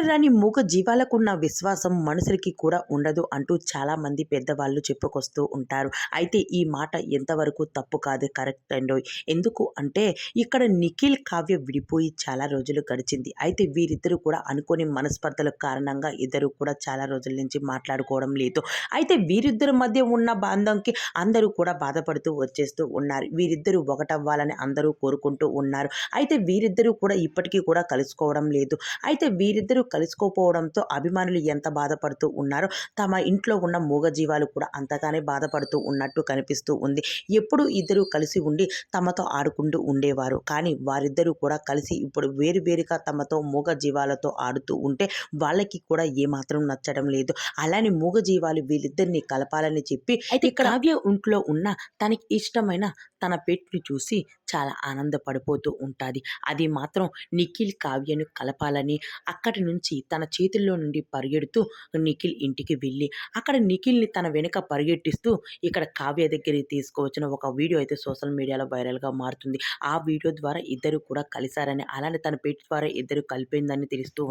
రాని మూగ జీవాలకున్న విశ్వాసం మనుషులకి కూడా ఉండదు అంటూ చాలామంది పెద్దవాళ్ళు చెప్పుకొస్తూ ఉంటారు. అయితే ఈ మాట ఎంతవరకు తప్పు కాదు, కరెక్ట్ అండోయ్. ఎందుకు అంటే ఇక్కడ నిఖిల్, కావ్య విడిపోయి చాలా రోజులు గడిచింది. అయితే వీరిద్దరూ కూడా అనుకోని మనస్పర్ధల కారణంగా ఇద్దరు కూడా చాలా రోజుల నుంచి మాట్లాడుకోవడం లేదు. అయితే వీరిద్దరి మధ్య ఉన్న బంధంకి అందరూ కూడా బాధపడుతూ వచ్చేస్తూ ఉన్నారు. వీరిద్దరూ ఒకటవ్వాలని అందరూ కోరుకుంటూ ఉన్నారు. అయితే వీరిద్దరూ కూడా ఇప్పటికీ కూడా కలుసుకోవడం లేదు. అయితే వీరిద్దరూ కలుసుకోపోవడంతో అభిమానులు ఎంత బాధపడుతూ ఉన్నారో తమ ఇంట్లో ఉన్న మూగజీవాలు కూడా అంతగానే బాధపడుతూ ఉన్నట్టు కనిపిస్తూ ఉంది. ఎప్పుడు ఇద్దరు కలిసి ఉండి తమతో ఆడుకుంటూ ఉండేవారు. కానీ వారిద్దరూ కూడా కలిసి ఇప్పుడు వేరువేరుగా తమతో మూగజీవాలతో ఆడుతూ ఉంటే వాళ్ళకి కూడా ఏమాత్రం నచ్చడం లేదు. అలానే మూగజీవాలు వీళ్ళిద్దరిని కలపాలని చెప్పి అయితే ఇక్కడ కావ్య ఇంట్లో ఉన్న తనకి ఇష్టమైన తన పెట్ని చూసి చాలా ఆనందపడిపోతూ ఉంటుంది. అది మాత్రం నిఖిల్ కావ్యను కలపాలని అక్కడి నుంచి తన చేతుల్లో నుండి పరిగెడుతూ నిఖిల్ ఇంటికి వెళ్ళి అక్కడ నిఖిల్ని తన వెనుక పరిగెట్టిస్తూ ఇక్కడ కావ్య దగ్గరికి తీసుకువచ్చిన ఒక వీడియో అయితే సోషల్ మీడియాలో వైరల్గా మారుతుంది. ఆ వీడియో ద్వారా ఇద్దరు కూడా కలిశారని, అలానే తన పెట్ ద్వారా ఇద్దరు కలిపిందని తెలుస్తూ